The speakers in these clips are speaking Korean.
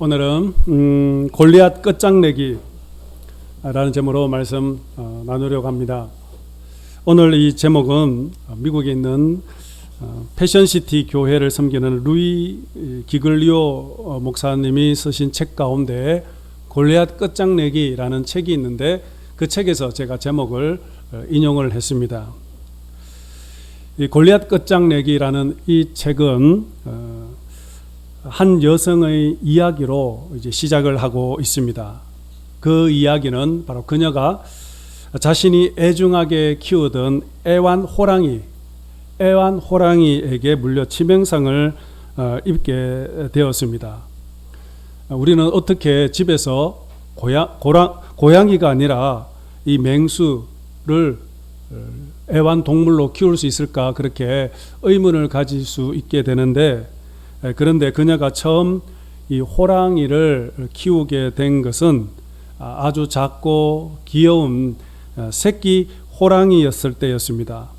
오늘은 골리앗 끝장내기라는 제목으로 말씀 나누려고 합니다. 오늘 이 제목은 미국에 있는 패션시티 교회를 섬기는 루이 기글리오 목사님이 쓰신 책 가운데 골리앗 끝장내기라는 책이 있는데 그 책에서 제가 제목을 인용을 했습니다. 이 골리앗 끝장내기라는 이 책은 한 여성의 이야기로 이제 시작을 하고 있습니다. 그 이야기는 바로 그녀가 자신이 애중하게 키우던 애완호랑이에게 물려 치명상을 입게 되었습니다. 우리는 어떻게 집에서 고양이가 아니라 이 맹수를 애완동물로 키울 수 있을까, 그렇게 의문을 가질 수 있게 되는데, 그런데 그녀가 처음 이 호랑이를 키우게 된 것은 아주 작고 귀여운 새끼 호랑이였을 때였습니다.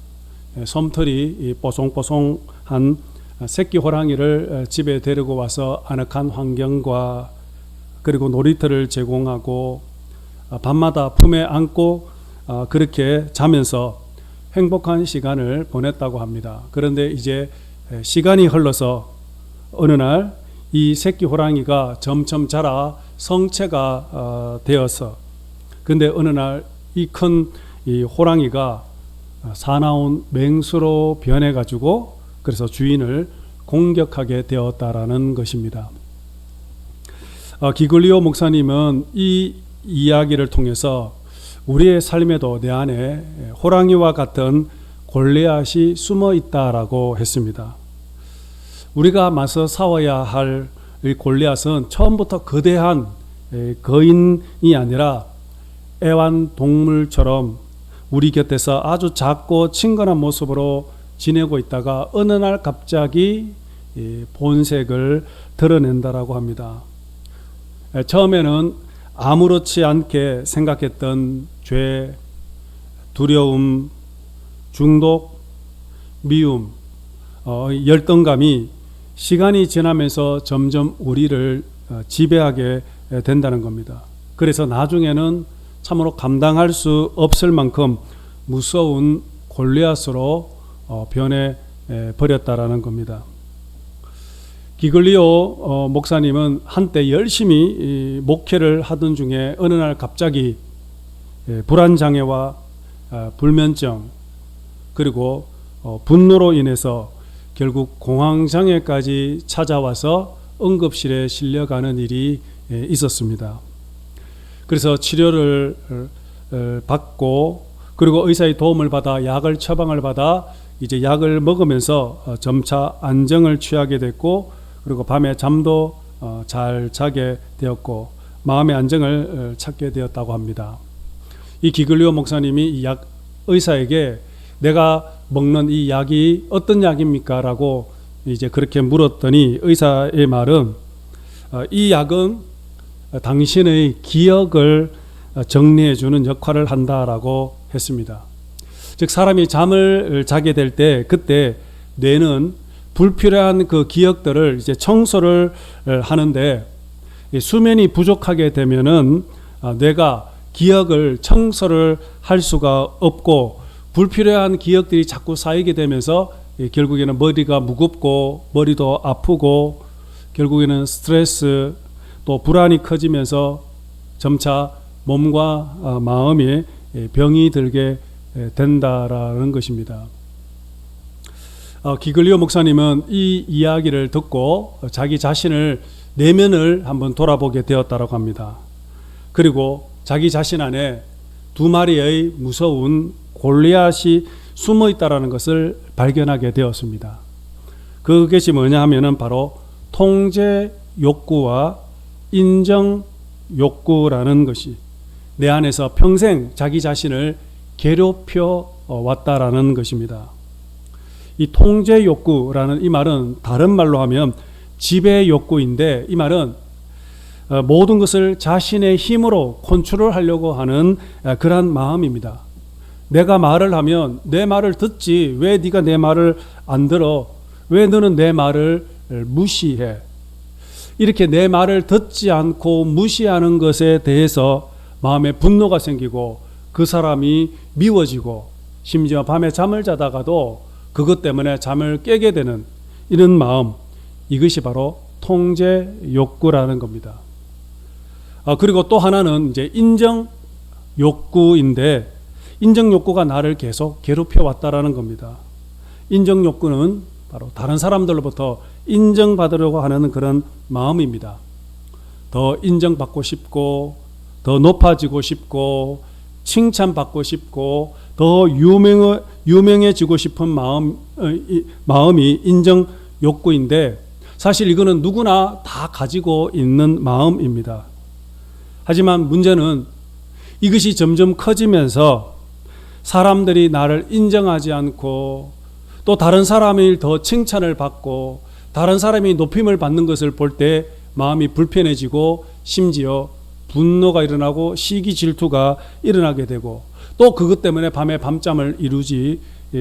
솜털이 뽀송뽀송한 새끼 호랑이를 집에 데리고 와서 아늑한 환경과 그리고 놀이터를 제공하고 밤마다 품에 안고 그렇게 자면서 행복한 시간을 보냈다고 합니다. 그런데 이제 시간이 흘러서 어느 날 이 새끼 호랑이가 점점 자라 성체가 되어서, 근데 어느 날 이 큰 이 호랑이가 사나운 맹수로 변해가지고 그래서 주인을 공격하게 되었다라는 것입니다. 기글리오 목사님은 이 이야기를 통해서 우리의 삶에도 내 안에 호랑이와 같은 골리앗이 숨어 있다라고 했습니다. 우리가 맞서 싸워야 할 이 골리앗은 처음부터 거대한 거인이 아니라 애완동물처럼 우리 곁에서 아주 작고 친근한 모습으로 지내고 있다가 어느 날 갑자기 본색을 드러낸다라고 합니다. 처음에는 아무렇지 않게 생각했던 죄, 두려움, 중독, 미움, 열등감이 시간이 지나면서 점점 우리를 지배하게 된다는 겁니다. 그래서 나중에는 참으로 감당할 수 없을 만큼 무서운 골리앗으로 변해 버렸다라는 겁니다. 기글리오 목사님은 한때 열심히 목회를 하던 중에 어느 날 갑자기 불안장애와 불면증 그리고 분노로 인해서 결국 공황장애까지 찾아와서 응급실에 실려가는 일이 있었습니다. 그래서 치료를 받고 그리고 의사의 도움을 받아 약을 처방을 받아 이제 약을 먹으면서 점차 안정을 취하게 됐고, 그리고 밤에 잠도 잘 자게 되었고 마음의 안정을 찾게 되었다고 합니다. 이 기글리오 목사님이 이 의사에게 내가 먹는 이 약이 어떤 약입니까? 라고 이제 그렇게 물었더니 의사의 말은 이 약은 당신의 기억을 정리해 주는 역할을 한다라고 했습니다. 즉 사람이 잠을 자게 될 때 그때 뇌는 불필요한 그 기억들을 이제 청소를 하는데, 수면이 부족하게 되면은 뇌가 기억을 청소를 할 수가 없고 불필요한 기억들이 자꾸 쌓이게 되면서 결국에는 머리가 무겁고 머리도 아프고 결국에는 스트레스 또 불안이 커지면서 점차 몸과 마음에 병이 들게 된다라는 것입니다. 기글리오 목사님은 이 이야기를 듣고 자기 자신을 내면을 한번 돌아보게 되었다고 합니다. 그리고 자기 자신 안에 두 마리의 무서운 골리앗이 숨어 있다라는 것을 발견하게 되었습니다. 그것이 뭐냐 하면은 바로 통제 욕구와 인정 욕구라는 것이 내 안에서 평생 자기 자신을 괴롭혀 왔다라는 것입니다. 이 통제 욕구라는 이 말은 다른 말로 하면 지배 욕구인데, 이 말은 모든 것을 자신의 힘으로 컨트롤하려고 하는 그러한 마음입니다. 내가 말을 하면 내 말을 듣지 왜 네가 내 말을 안 들어? 왜 너는 내 말을 무시해? 이렇게 내 말을 듣지 않고 무시하는 것에 대해서 마음에 분노가 생기고 그 사람이 미워지고 심지어 밤에 잠을 자다가도 그것 때문에 잠을 깨게 되는 이런 마음, 이것이 바로 통제 욕구라는 겁니다. 그리고 또 하나는 이제 인정 욕구인데, 인정 욕구가 나를 계속 괴롭혀 왔다라는 겁니다. 인정 욕구는 바로 다른 사람들로부터 인정받으려고 하는 그런 마음입니다. 더 인정받고 싶고, 더 높아지고 싶고, 칭찬받고 싶고, 더 유명해지고 싶은 마음이 인정 욕구인데, 사실 이거는 누구나 다 가지고 있는 마음입니다. 하지만 문제는 이것이 점점 커지면서 사람들이 나를 인정하지 않고, 또 다른 사람이 더 칭찬을 받고 다른 사람이 높임을 받는 것을 볼 때 마음이 불편해지고, 심지어 분노가 일어나고 시기 질투가 일어나게 되고, 또 그것 때문에 밤에 밤잠을 이루지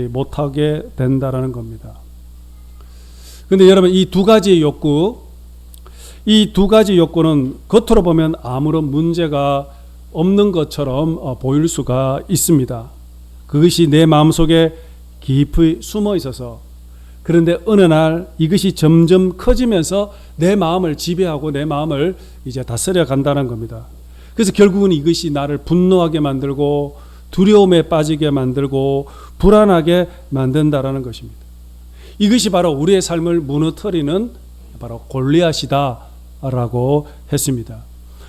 못하게 된다라는 겁니다. 그런데 여러분, 이 두 가지 욕구는 겉으로 보면 아무런 문제가 없는 것처럼 보일 수가 있습니다. 그것이 내 마음속에 깊이 숨어 있어서, 그런데 어느 날 이것이 점점 커지면서 내 마음을 지배하고 내 마음을 이제 다스려 간다는 겁니다. 그래서 결국은 이것이 나를 분노하게 만들고 두려움에 빠지게 만들고 불안하게 만든다라는 것입니다. 이것이 바로 우리의 삶을 무너뜨리는 바로 골리앗이다라고 했습니다.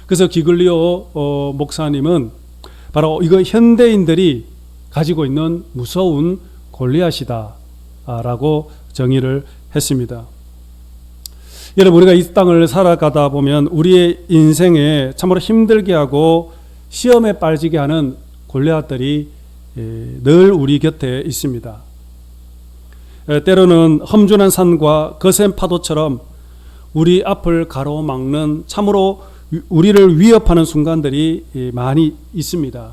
그래서 기글리오 목사님은 바로 이거 현대인들이 가지고 있는 무서운 골리앗이다라고 정의를 했습니다. 여러분, 우리가 이 땅을 살아가다 보면 우리의 인생에 참으로 힘들게 하고 시험에 빠지게 하는 골리앗들이 늘 우리 곁에 있습니다. 때로는 험준한 산과 거센 파도처럼 우리 앞을 가로막는, 참으로 우리를 위협하는 순간들이 많이 있습니다.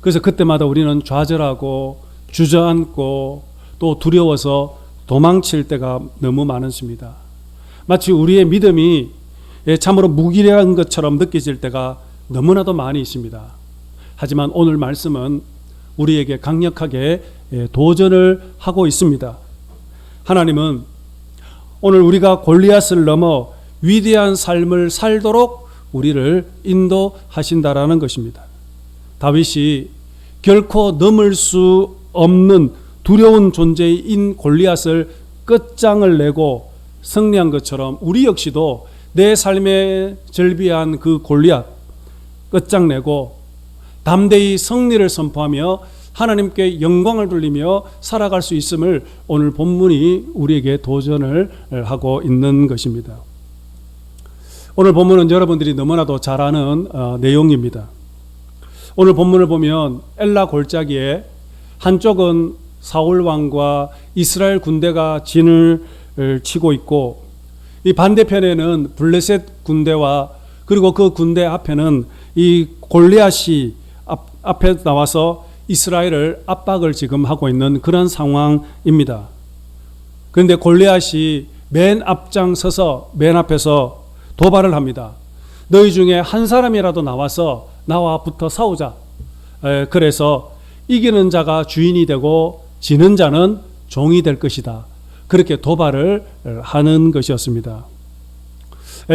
그래서 그때마다 우리는 좌절하고 주저앉고 또 두려워서 도망칠 때가 너무 많습니다. 마치 우리의 믿음이 참으로 무기력한 것처럼 느껴질 때가 너무나도 많이 있습니다. 하지만 오늘 말씀은 우리에게 강력하게 도전을 하고 있습니다. 하나님은 오늘 우리가 골리앗을 넘어 위대한 삶을 살도록 우리를 인도하신다라는 것입니다. 다윗이 결코 넘을 수 없는 두려운 존재인 골리앗을 끝장을 내고 승리한 것처럼, 우리 역시도 내 삶에 절비한 그 골리앗 끝장내고 담대히 승리를 선포하며 하나님께 영광을 돌리며 살아갈 수 있음을 오늘 본문이 우리에게 도전을 하고 있는 것입니다. 오늘 본문은 여러분들이 너무나도 잘 아는 내용입니다. 오늘 본문을 보면 엘라 골짜기에 한쪽은 사울 왕과 이스라엘 군대가 진을 치고 있고, 이 반대편에는 블레셋 군대와, 그리고 그 군대 앞에는 이 골리앗이 앞에 나와서 이스라엘을 압박을 지금 하고 있는 그런 상황입니다. 그런데 골리앗이 맨 앞장서서 맨 앞에서 도발을 합니다. 너희 중에 한 사람이라도 나와서 나와 붙어 싸우자. 그래서 이기는 자가 주인이 되고 지는 자는 종이 될 것이다. 그렇게 도발을 하는 것이었습니다.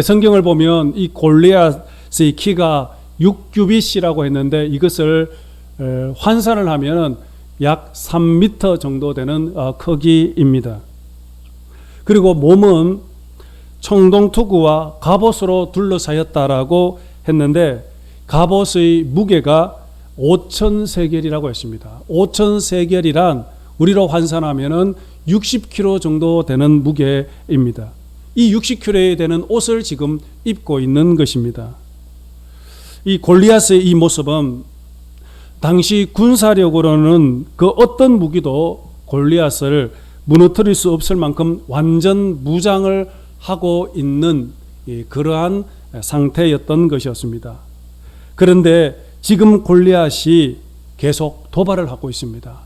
성경을 보면 이 골리앗의 키가 6규빗이라고 했는데, 이것을 환산을 하면 약 3m 정도 되는 크기입니다. 그리고 몸은 청동투구와 갑옷으로 둘러싸였다라고 했는데, 갑옷의 무게가 5,000세겔이라고 했습니다. 5,000세겔이란 우리로 환산하면 60kg 정도 되는 무게입니다. 이 60kg에 되는 옷을 지금 입고 있는 것입니다. 이 골리앗의 이 모습은 당시 군사력으로는 그 어떤 무기도 골리앗을 무너뜨릴 수 없을 만큼 완전 무장을 하고 있는 그러한 상태였던 것이었습니다. 그런데 지금 골리앗이 계속 도발을 하고 있습니다.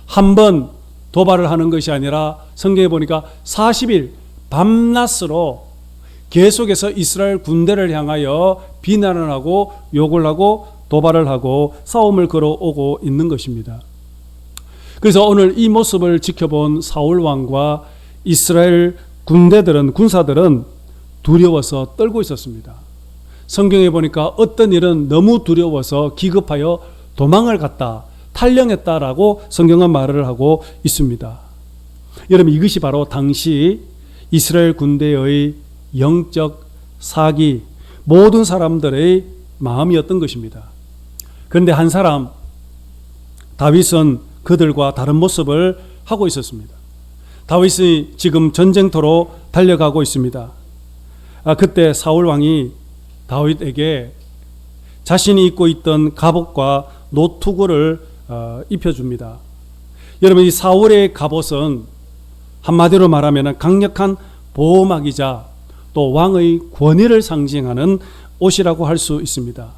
한 번 도발을 하는 것이 아니라 성경에 보니까 40일 밤낮으로 계속해서 이스라엘 군대를 향하여 비난을 하고 욕을 하고 도발을 하고 싸움을 걸어오고 있는 것입니다. 그래서 오늘 이 모습을 지켜본 사울 왕과 이스라엘 군사들은 두려워서 떨고 있었습니다. 성경에 보니까 어떤 일은 너무 두려워서 기급하여 도망을 갔다, 탈령했다라고 성경은 말을 하고 있습니다. 여러분, 이것이 바로 당시 이스라엘 군대의 영적 사기, 모든 사람들의 마음이었던 것입니다. 그런데 한 사람, 다윗은 그들과 다른 모습을 하고 있었습니다. 다윗이 지금 전쟁터로 달려가고 있습니다. 그때 사울 왕이 다윗에게 자신이 입고 있던 갑옷과 노투구를 입혀줍니다. 여러분, 이 사울의 갑옷은 한마디로 말하면 강력한 보호막이자 또 왕의 권위를 상징하는 옷이라고 할 수 있습니다.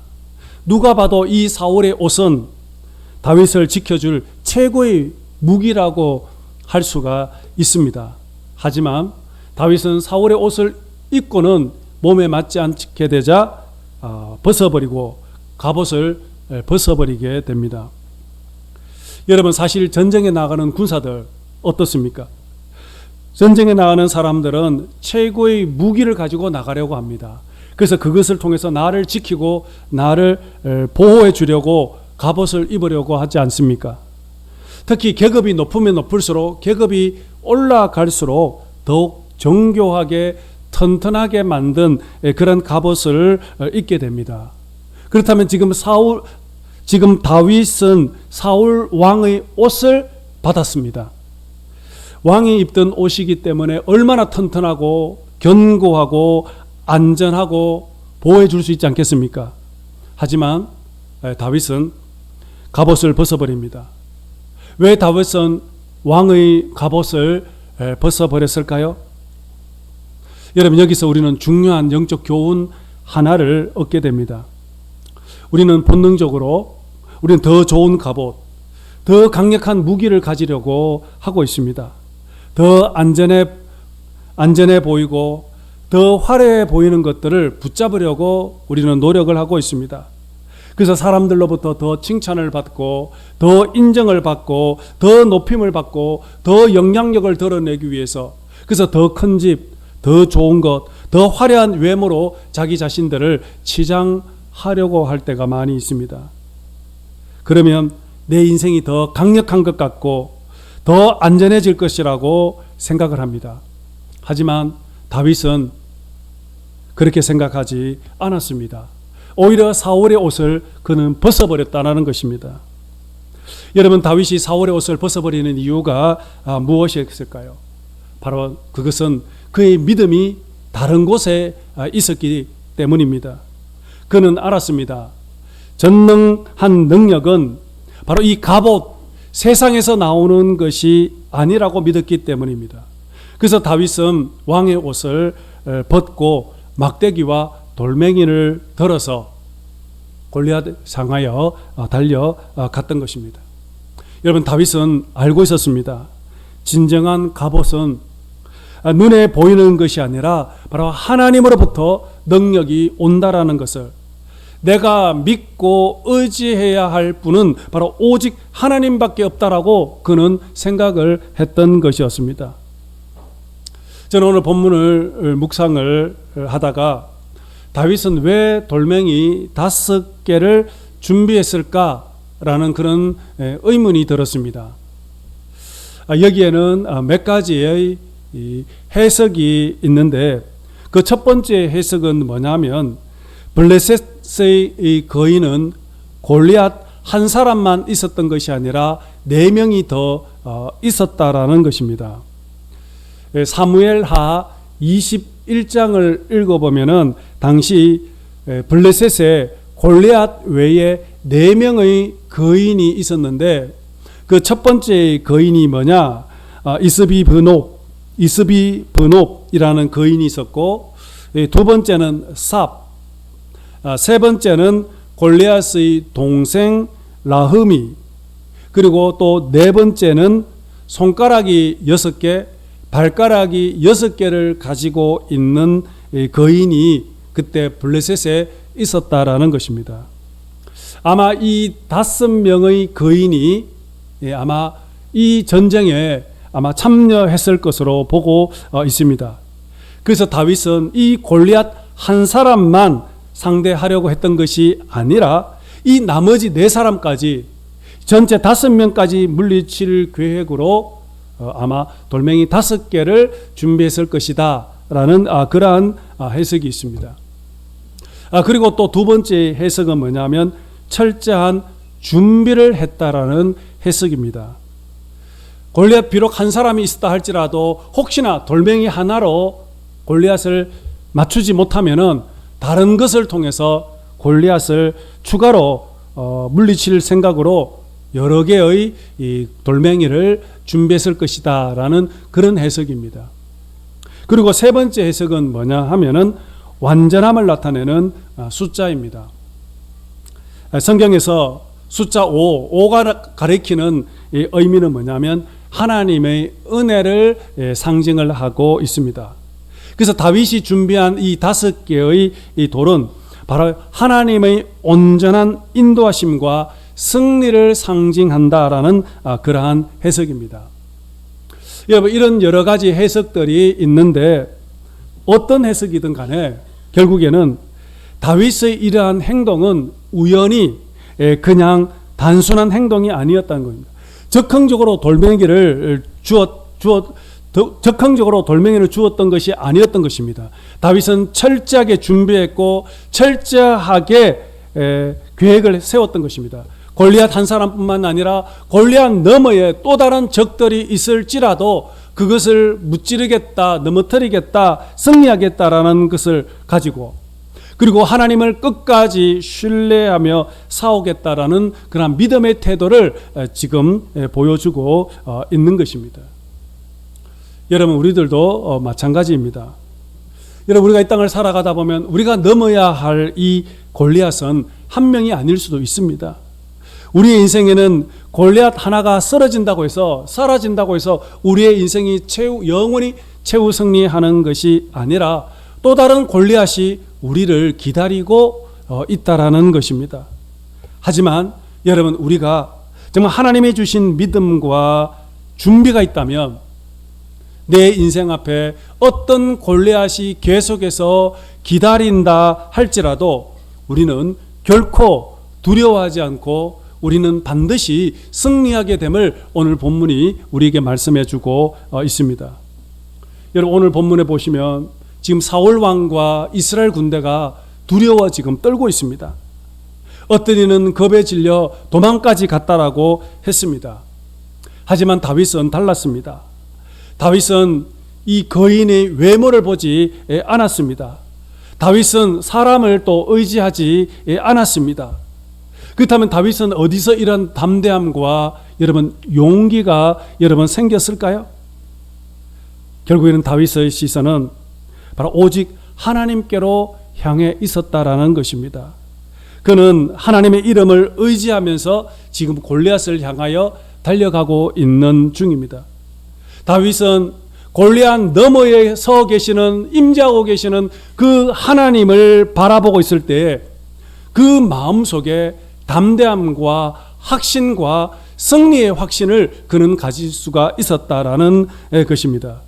누가 봐도 이 사울의 옷은 다윗을 지켜줄 최고의 무기라고 할 수가 있습니다. 하지만 다윗은 사울의 옷을 입고는 몸에 맞지 않게 되자 벗어버리고 갑옷을 벗어버리게 됩니다. 여러분, 사실 전쟁에 나가는 군사들 어떻습니까? 전쟁에 나가는 사람들은 최고의 무기를 가지고 나가려고 합니다. 그래서 그것을 통해서 나를 지키고 나를 보호해 주려고 갑옷을 입으려고 하지 않습니까? 특히 계급이 높으면 높을수록, 계급이 올라갈수록 더욱 정교하게 튼튼하게 만든 그런 갑옷을 입게 됩니다. 그렇다면 지금 다윗은 사울 왕의 옷을 받았습니다. 왕이 입던 옷이기 때문에 얼마나 튼튼하고 견고하고 안전하고 보호해 줄 수 있지 않겠습니까? 하지만 다윗은 갑옷을 벗어버립니다. 왜 다윗은 왕의 갑옷을 벗어버렸을까요? 여러분, 여기서 우리는 중요한 영적 교훈 하나를 얻게 됩니다. 우리는 본능적으로 우리는 더 좋은 갑옷, 더 강력한 무기를 가지려고 하고 있습니다. 더 안전해 보이고 더 화려해 보이는 것들을 붙잡으려고 우리는 노력을 하고 있습니다. 그래서 사람들로부터 더 칭찬을 받고 더 인정을 받고 더 높임을 받고 더 영향력을 드러내기 위해서, 그래서 더 큰 집, 더 좋은 것, 더 화려한 외모로 자기 자신들을 치장하려고 할 때가 많이 있습니다. 그러면 내 인생이 더 강력한 것 같고 더 안전해질 것이라고 생각을 합니다. 하지만 다윗은 그렇게 생각하지 않았습니다. 오히려 사울의 옷을 그는 벗어버렸다는 것입니다. 여러분, 다윗이 사울의 옷을 벗어버리는 이유가 무엇이었을까요? 바로 그것은 그의 믿음이 다른 곳에 있었기 때문입니다. 그는 알았습니다. 전능한 능력은 바로 이 갑옷, 세상에서 나오는 것이 아니라고 믿었기 때문입니다. 그래서 다윗은 왕의 옷을 벗고 막대기와 돌멩이를 들어서 골리앗을 향하여 달려갔던 것입니다. 여러분, 다윗은 알고 있었습니다. 진정한 갑옷은 눈에 보이는 것이 아니라 바로 하나님으로부터 능력이 온다라는 것을, 내가 믿고 의지해야 할 분은 바로 오직 하나님밖에 없다라고 그는 생각을 했던 것이었습니다. 저는 오늘 본문을 묵상을 하다가 다윗은 왜 돌멩이 5개를 준비했을까라는 그런 의문이 들었습니다. 여기에는 몇 가지의 해석이 있는데, 그 첫 번째 해석은 뭐냐면, 블레셋의 거인은 골리앗 한 사람만 있었던 것이 아니라 4명이 더 있었다라는 것입니다. 사무엘하 21장을 읽어보면은 당시 블레셋에 골리앗 외에 4명의 거인이 있었는데, 그 첫 번째 거인이 뭐냐? 이스비브놉이라는 거인이 있었고, 두 번째는 삽, 세 번째는 골리앗의 동생 라흠이, 그리고 또 네 번째는 손가락이 6개, 발가락이 6개를 가지고 있는 거인이 그때 블레셋에 있었다라는 것입니다. 아마 이 5명의 거인이 아마 이 전쟁에 아마 참여했을 것으로 보고 있습니다. 그래서 다윗은 이 골리앗 한 사람만 상대하려고 했던 것이 아니라 이 나머지 4사람까지 전체 5명까지 물리칠 계획으로 아마 돌멩이 5개를 준비했을 것이다 라는 그러한 해석이 있습니다. 그리고 또 두 번째 해석은 뭐냐면 철저한 준비를 했다라는 해석입니다. 골리앗 비록 한 사람이 있었다 할지라도 혹시나 돌멩이 하나로 골리앗을 맞추지 못하면은 다른 것을 통해서 골리앗을 추가로 물리칠 생각으로 여러 개의 이 돌멩이를 준비했을 것이다라는 그런 해석입니다. 그리고 세 번째 해석은 뭐냐 하면은 완전함을 나타내는 숫자입니다. 성경에서 숫자 5가 가리키는 이 의미는 뭐냐면 하나님의 은혜를 상징을 하고 있습니다. 그래서 다윗이 준비한 이 5개의 이 돌은 바로 하나님의 온전한 인도하심과 승리를 상징한다라는 그러한 해석입니다. 여러분, 이런 여러 가지 해석들이 있는데 어떤 해석이든 간에 결국에는 다윗의 이러한 행동은 우연히 그냥 단순한 행동이 아니었다는 겁니다. 적극적으로 돌멩이를 주었던 것이 아니었던 것입니다. 다윗은 철저하게 준비했고 철저하게 계획을 세웠던 것입니다. 골리앗 한 사람뿐만 아니라 골리앗 너머에 또 다른 적들이 있을지라도 그것을 무찌르겠다, 넘어뜨리겠다, 승리하겠다라는 것을 가지고 그리고 하나님을 끝까지 신뢰하며 싸우겠다라는 그런 믿음의 태도를 지금 보여주고 있는 것입니다. 여러분, 우리들도 마찬가지입니다. 여러분, 우리가 이 땅을 살아가다 보면 우리가 넘어야 할 이 골리앗은 한 명이 아닐 수도 있습니다. 우리의 인생에는 골리앗 하나가 사라진다고 해서 우리의 인생이 영원히 최후 승리하는 것이 아니라 또 다른 골리앗이 우리를 기다리고 있다라는 것입니다. 하지만 여러분, 우리가 정말 하나님이 주신 믿음과 준비가 있다면 내 인생 앞에 어떤 골리앗이 계속해서 기다린다 할지라도 우리는 결코 두려워하지 않고 우리는 반드시 승리하게 됨을 오늘 본문이 우리에게 말씀해 주고 있습니다. 여러분, 오늘 본문에 보시면 지금 사울 왕과 이스라엘 군대가 두려워 지금 떨고 있습니다. 어떤 이는 겁에 질려 도망까지 갔다라고 했습니다. 하지만 다윗은 달랐습니다. 다윗은 이 거인의 외모를 보지 않았습니다. 다윗은 사람을 또 의지하지 않았습니다. 그렇다면 다윗은 어디서 이런 담대함과 여러분 용기가 여러분 생겼을까요? 결국에는 다윗의 시선은 바로 오직 하나님께로 향해 있었다라는 것입니다. 그는 하나님의 이름을 의지하면서 지금 골리앗을 향하여 달려가고 있는 중입니다. 다윗은 골리앗 너머에 서 계시는, 임재하고 계시는 그 하나님을 바라보고 있을 때 그 마음속에 담대함과 확신과 승리의 확신을 그는 가질 수가 있었다라는 것입니다.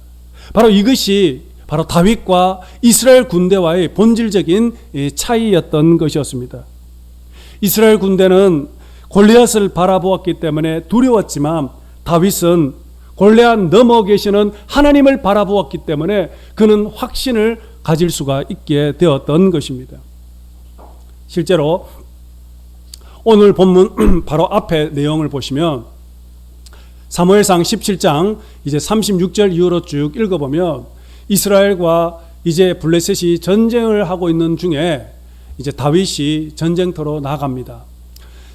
바로 이것이 바로 다윗과 이스라엘 군대와의 본질적인 차이였던 것이었습니다. 이스라엘 군대는 골리앗을 바라보았기 때문에 두려웠지만 다윗은 골리앗 넘어 계시는 하나님을 바라보았기 때문에 그는 확신을 가질 수가 있게 되었던 것입니다. 실제로 오늘 본문 바로 앞에 내용을 보시면 사무엘상 17장 이제 36절 이후로 쭉 읽어보면 이스라엘과 이제 블레셋이 전쟁을 하고 있는 중에 이제 다윗이 전쟁터로 나아갑니다.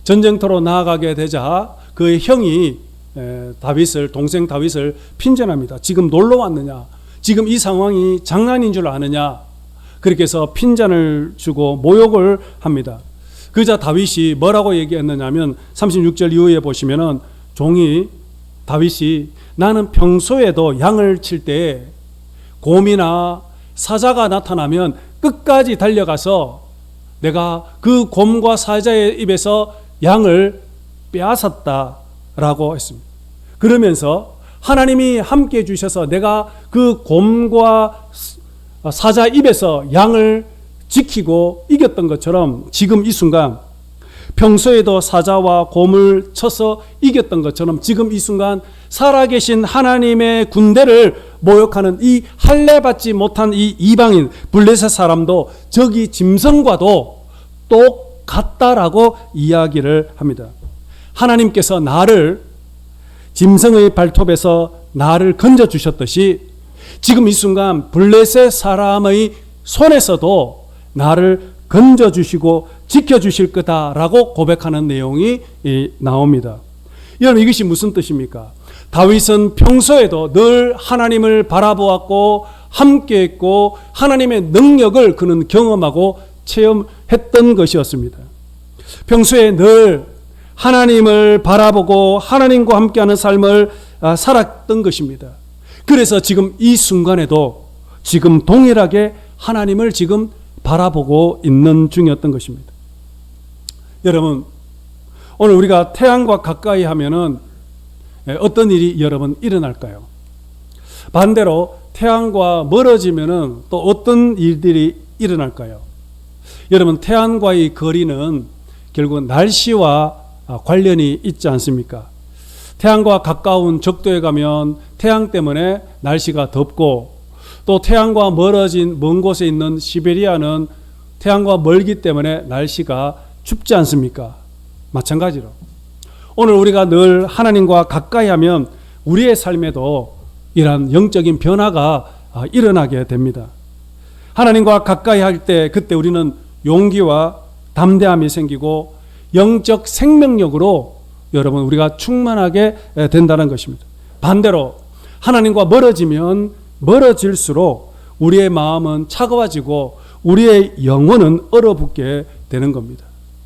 전쟁터로 나아가게 되자 그의 형이 동생 다윗을 핀잔합니다. 지금 놀러 왔느냐? 지금 이 상황이 장난인 줄 아느냐? 그렇게 해서 핀잔을 주고 모욕을 합니다. 그자 다윗이 뭐라고 얘기했느냐면 36절 이후에 보시면은 다윗이 나는 평소에도 양을 칠 때 곰이나 사자가 나타나면 끝까지 달려가서 내가 그 곰과 사자의 입에서 양을 빼앗았다라고 했습니다. 그러면서 하나님이 함께 해주셔서 내가 그 곰과 사자 입에서 양을 지키고 이겼던 것처럼 지금 이 순간 평소에도 사자와 곰을 쳐서 이겼던 것처럼 지금 이 순간 살아계신 하나님의 군대를 모욕하는 이 할례받지 못한 이 이방인 블레셋 사람도 저기 짐승과도 똑같다라고 이야기를 합니다. 하나님께서 나를 짐승의 발톱에서 나를 건져주셨듯이 지금 이 순간 블레셋 사람의 손에서도 나를 건져주시고 지켜주실 거다라고 고백하는 내용이 나옵니다. 여러분, 이것이 무슨 뜻입니까? 다윗은 평소에도 늘 하나님을 바라보았고 함께했고 하나님의 능력을 그는 경험하고 체험했던 것이었습니다. 평소에 늘 하나님을 바라보고 하나님과 함께하는 삶을 살았던 것입니다. 그래서 지금 이 순간에도 지금 동일하게 하나님을 지금 바라보고 있는 중이었던 것입니다. 여러분, 오늘 우리가 태양과 가까이 하면은 어떤 일이 여러분 일어날까요? 반대로 태양과 멀어지면은 또 어떤 일들이 일어날까요? 여러분, 태양과의 거리는 결국 날씨와 관련이 있지 않습니까? 태양과 가까운 적도에 가면 태양 때문에 날씨가 덥고, 또 태양과 멀어진 먼 곳에 있는 시베리아는 태양과 멀기 때문에 날씨가 춥지 않습니까? 마찬가지로 오늘 우리가 늘 하나님과 가까이 하면 우리의 삶에도 이러한 영적인 변화가 일어나게 됩니다. 하나님과 가까이 할 때 그때 우리는 용기와 담대함이 생기고 영적 생명력으로 여러분 우리가 충만하게 된다는 것입니다. 반대로 하나님과 멀어지면 멀어질수록 우리의 마음은 차가워지고 우리의 영혼은 얼어붙게 되는 겁니다.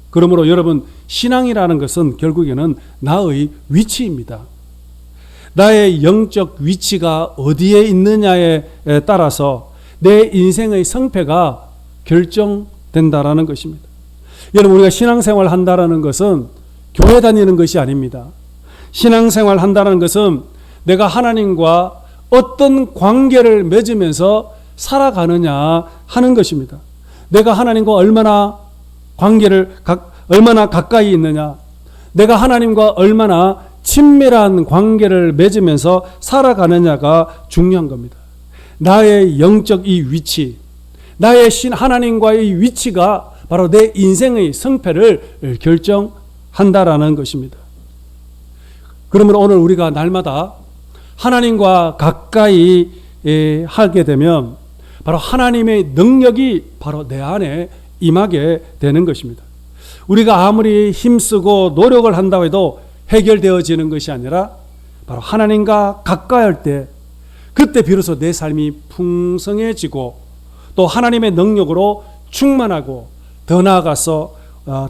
그러므로 여러분, 신앙이라는 것은 결국에는 나의 위치입니다. 나의 영적 위치가 어디에 있느냐에 따라서 내 인생의 성패가 결정된다라는 것입니다. 여러분, 우리가 신앙생활 한다라는 것은 교회 다니는 것이 아닙니다. 신앙생활 한다는 것은 내가 하나님과 어떤 관계를 맺으면서 살아가느냐 하는 것입니다. 내가 하나님과 얼마나 가까이 있느냐, 내가 하나님과 얼마나 친밀한 관계를 맺으면서 살아가느냐가 중요한 겁니다. 나의 영적 이 위치, 나의 하나님과의 위치가 바로 내 인생의 성패를 결정한다라는 것입니다. 그러므로 오늘 우리가 날마다 하나님과 가까이 하게 되면 바로 하나님의 능력이 바로 내 안에 임하게 되는 것입니다. 우리가 아무리 힘쓰고 노력을 한다고 해도 해결되어지는 것이 아니라 바로 하나님과 가까이 할 때 그때 비로소 내 삶이 풍성해지고 또 하나님의 능력으로 충만하고 더 나아가서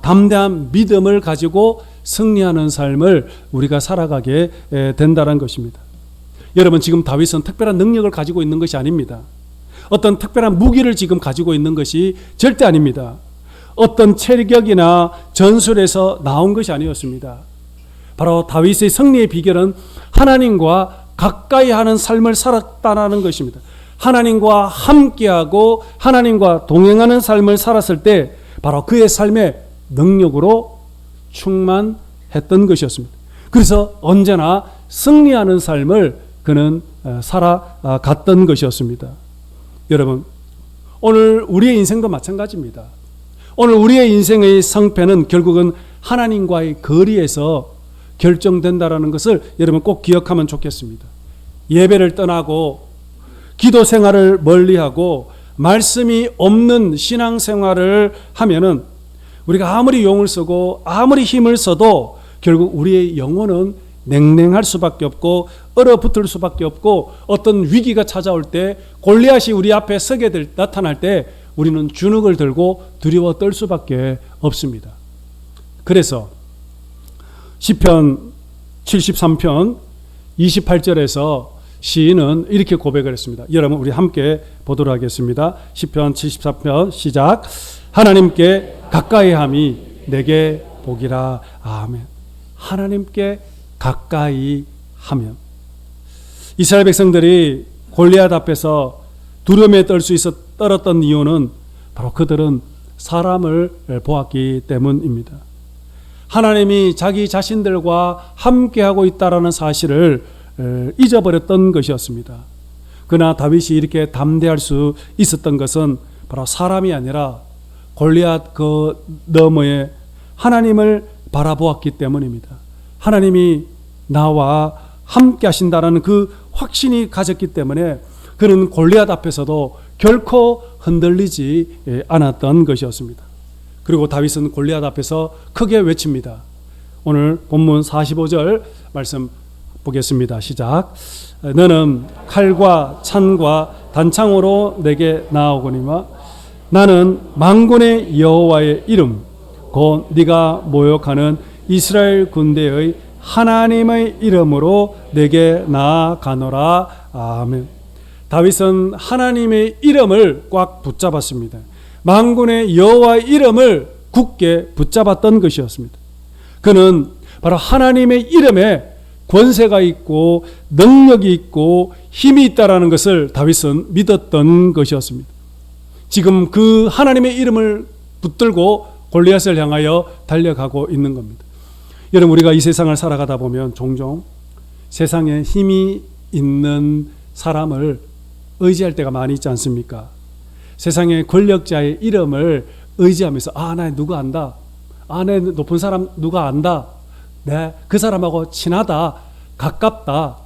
담대한 믿음을 가지고 승리하는 삶을 우리가 살아가게 된다는 것입니다. 여러분, 지금 다윗은 특별한 능력을 가지고 있는 것이 아닙니다. 어떤 특별한 무기를 지금 가지고 있는 것이 절대 아닙니다. 어떤 체력이나 전술에서 나온 것이 아니었습니다. 바로 다윗의 승리의 비결은 하나님과 가까이 하는 삶을 살았다는 것입니다. 하나님과 함께하고 하나님과 동행하는 삶을 살았을 때 바로 그의 삶의 능력으로 충만했던 것이었습니다. 그래서 언제나 승리하는 삶을 그는 살아갔던 것이었습니다. 여러분, 오늘 우리의 인생도 마찬가지입니다. 오늘 우리의 인생의 성패는 결국은 하나님과의 거리에서 결정된다라는 것을 여러분 꼭 기억하면 좋겠습니다. 예배를 떠나고 기도 생활을 멀리하고 말씀이 없는 신앙생활을 하면은 우리가 아무리 용을 쓰고 아무리 힘을 써도 결국 우리의 영혼은 냉랭할 수밖에 없고 얼어붙을 수밖에 없고 어떤 위기가 찾아올 때 골리앗이 우리 앞에 나타날 때 우리는 주눅을 들고 두려워 떨 수밖에 없습니다. 그래서 시편 73편 28절에서 시인은 이렇게 고백을 했습니다. 여러분, 우리 함께 보도록 하겠습니다. 시편 74편 시작. 하나님께 가까이함이 내게 복이라. 아멘. 하나님께 가까이 하면. 이스라엘 백성들이 골리앗 앞에서 두려움에 떨었던 이유는 바로 그들은 사람을 보았기 때문입니다. 하나님이 자기 자신들과 함께하고 있다는 사실을 잊어버렸던 것이었습니다. 그러나 다윗이 이렇게 담대할 수 있었던 것은 바로 사람이 아니라 골리앗 그 너머에 하나님을 바라보았기 때문입니다. 하나님이 나와 함께 하신다는 그 확신이 가졌기 때문에 그는 골리앗 앞에서도 결코 흔들리지 않았던 것이었습니다. 그리고 다윗은 골리앗 앞에서 크게 외칩니다. 오늘 본문 45절 말씀 보겠습니다. 시작. 너는 칼과 찬과 단창으로 내게 나아오거니와 나는 만군의 여호와의 이름 곧 네가 모욕하는 이스라엘 군대의 하나님의 이름으로 내게 나아가노라. 아멘. 다윗은 하나님의 이름을 꽉 붙잡았습니다. 만군의 여호와의 이름을 굳게 붙잡았던 것이었습니다. 그는 바로 하나님의 이름에 권세가 있고 능력이 있고 힘이 있다라는 것을 다윗은 믿었던 것이었습니다. 지금 그 하나님의 이름을 붙들고 골리앗을 향하여 달려가고 있는 겁니다. 여러분, 우리가 이 세상을 살아가다 보면 종종 세상에 힘이 있는 사람을 의지할 때가 많이 있지 않습니까? 세상의 권력자의 이름을 의지하면서 나 누구 안다. 내 높은 사람 누가 안다. 그 사람하고 친하다. 가깝다.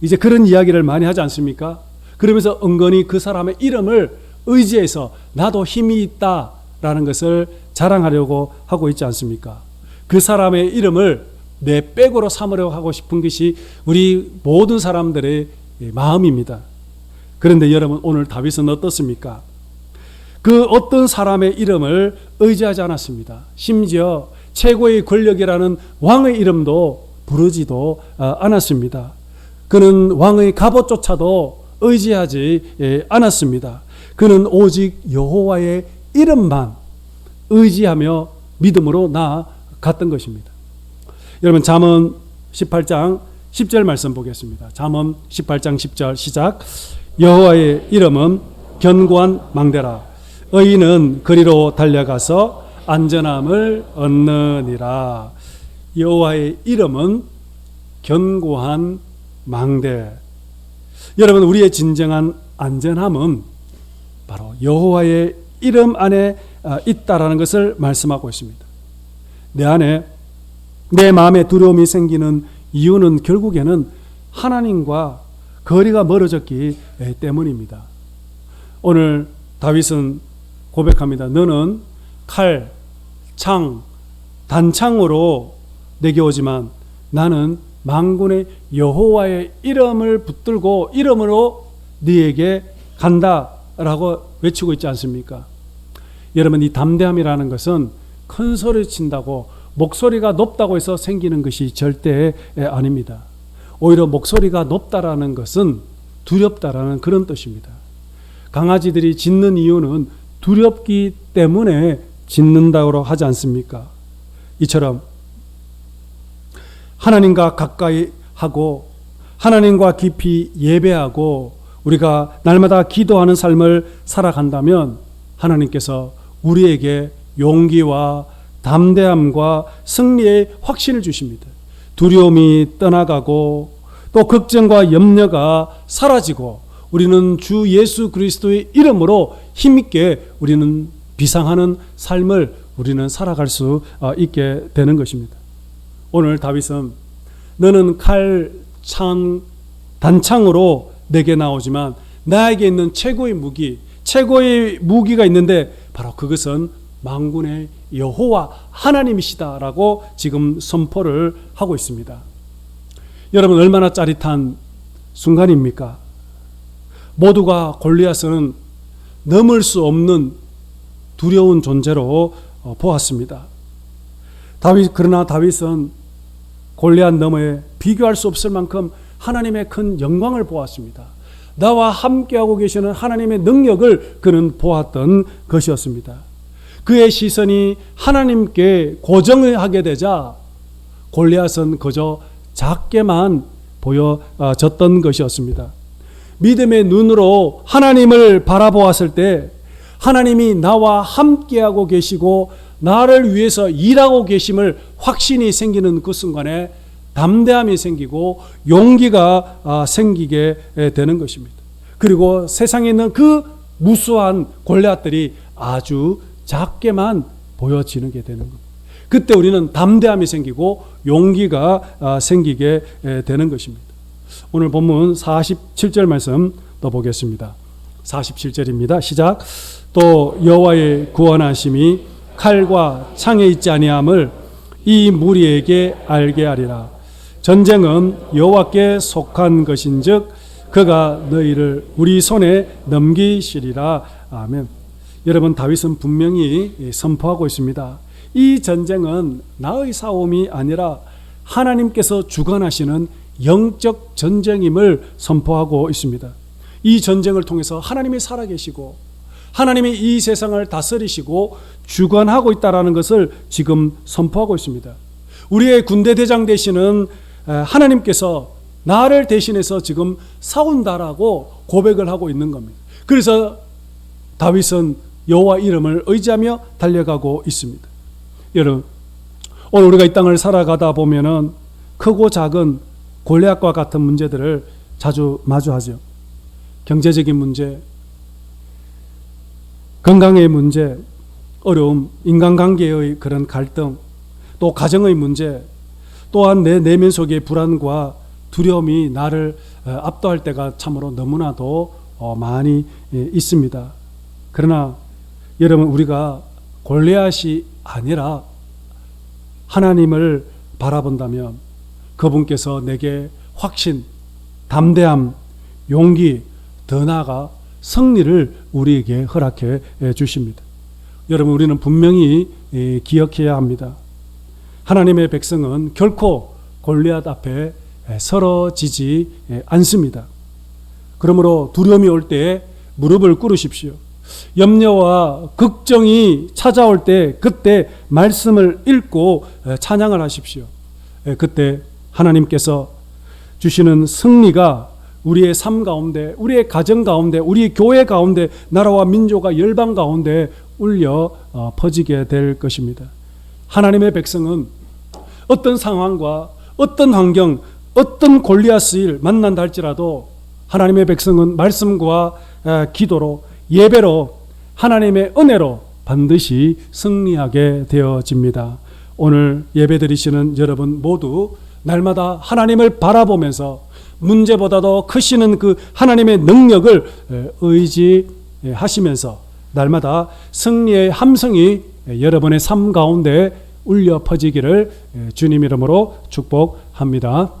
이제 그런 이야기를 많이 하지 않습니까? 그러면서 은근히 그 사람의 이름을 의지해서 나도 힘이 있다라는 것을 자랑하려고 하고 있지 않습니까? 그 사람의 이름을 내 백으로 삼으려고 하고 싶은 것이 우리 모든 사람들의 마음입니다. 그런데 여러분, 오늘 다윗은 어떻습니까? 그 어떤 사람의 이름을 의지하지 않았습니다. 심지어 최고의 권력이라는 왕의 이름도 부르지도 않았습니다. 그는 왕의 갑옷조차도 의지하지 않았습니다. 그는 오직 여호와의 이름만 의지하며 믿음으로 나아갔던 것입니다. 여러분, 잠언 18장 10절 말씀 보겠습니다. 잠언 18장 10절 시작. 여호와의 이름은 견고한 망대라. 의인은 그리로 달려가서 안전함을 얻느니라. 여호와의 이름은 견고한 망대. 여러분, 우리의 진정한 안전함은 바로 여호와의 이름 안에 있다라는 것을 말씀하고 있습니다. 내 안에 내 마음에 두려움이 생기는 이유는 결국에는 하나님과 거리가 멀어졌기 때문입니다. 오늘 다윗은 고백합니다. 너는 칼, 창, 단창으로 내게 오지만 나는 만군의 여호와의 이름을 붙들고 이름으로 네에게 간다라고 외치고 있지 않습니까? 여러분, 이 담대함이라는 것은 큰 소리 친다고 목소리가 높다고 해서 생기는 것이 절대 아닙니다. 오히려 목소리가 높다라는 것은 두렵다라는 그런 뜻입니다. 강아지들이 짖는 이유는 두렵기 때문에 짖는다고 하지 않습니까? 이처럼 하나님과 가까이 하고 하나님과 깊이 예배하고 우리가 날마다 기도하는 삶을 살아간다면 하나님께서 우리에게 용기와 담대함과 승리의 확신을 주십니다. 두려움이 떠나가고 또 걱정과 염려가 사라지고 우리는 주 예수 그리스도의 이름으로 힘있게 우리는 비상하는 삶을 우리는 살아갈 수 있게 되는 것입니다. 오늘 다윗은 너는 칼, 창, 단창으로 내게 나오지만 나에게 있는 최고의 무기가 있는데 바로 그것은 만군의 여호와 하나님이시다라고 지금 선포를 하고 있습니다. 여러분, 얼마나 짜릿한 순간입니까? 모두가 골리앗은 넘을 수 없는 두려운 존재로 보았습니다. 그러나 다윗은 골리앗 너머에 비교할 수 없을 만큼 하나님의 큰 영광을 보았습니다. 나와 함께하고 계시는 하나님의 능력을 그는 보았던 것이었습니다. 그의 시선이 하나님께 고정하게 되자 골리앗은 그저 작게만 보여졌던 것이었습니다. 믿음의 눈으로 하나님을 바라보았을 때 하나님이 나와 함께하고 계시고 나를 위해서 일하고 계심을 확신이 생기는 그 순간에 담대함이 생기고 용기가 생기게 되는 것입니다. 그리고 세상에 있는 그 무수한 골리앗들이 아주 작게만 보여지게 되는 겁니다. 그때 우리는 담대함이 생기고 용기가 생기게 되는 것입니다. 오늘 본문 47절 말씀 또 보겠습니다. 47절입니다. 시작. 또 여호와의 구원하심이 칼과 창에 있지 아니함을 이 무리에게 알게 하리라. 전쟁은 여호와께 속한 것인즉 그가 너희를 우리 손에 넘기시리라. 아멘. 여러분, 다윗은 분명히 선포하고 있습니다. 이 전쟁은 나의 싸움이 아니라 하나님께서 주관하시는 영적 전쟁임을 선포하고 있습니다. 이 전쟁을 통해서 하나님이 살아계시고 하나님이 이 세상을 다스리시고 주관하고 있다는 것을 지금 선포하고 있습니다. 우리의 군대 대장 되시는 하나님께서 나를 대신해서 지금 싸운다라고 고백을 하고 있는 겁니다. 그래서 다윗은 여호와 이름을 의지하며 달려가고 있습니다. 여러분, 오늘 우리가 이 땅을 살아가다 보면은 크고 작은 골리앗과 같은 문제들을 자주 마주하죠. 경제적인 문제, 건강의 문제, 어려움, 인간관계의 그런 갈등, 또 가정의 문제, 또한 내 내면 속의 불안과 두려움이 나를 압도할 때가 참으로 너무나도 많이 있습니다. 그러나 여러분, 우리가 골리앗이 아니라 하나님을 바라본다면 그분께서 내게 확신, 담대함, 용기, 더 나아가 승리를 우리에게 허락해 주십니다. 여러분, 우리는 분명히 기억해야 합니다. 하나님의 백성은 결코 골리앗 앞에 서러지지 않습니다. 그러므로 두려움이 올 때 무릎을 꿇으십시오. 염려와 걱정이 찾아올 때 그때 말씀을 읽고 찬양을 하십시오. 그때 하나님께서 주시는 승리가 우리의 삶 가운데, 우리의 가정 가운데, 우리 교회 가운데, 나라와 민족과 열방 가운데 울려 퍼지게 될 것입니다. 하나님의 백성은 어떤 상황과 어떤 환경, 어떤 골리앗을 만난다 할지라도 하나님의 백성은 말씀과 기도로, 예배로, 하나님의 은혜로 반드시 승리하게 되어집니다. 오늘 예배 드리시는 여러분 모두 날마다 하나님을 바라보면서 문제보다도 크시는 그 하나님의 능력을 의지하시면서 날마다 승리의 함성이 여러분의 삶 가운데 울려 퍼지기를 주님 이름으로 축복합니다.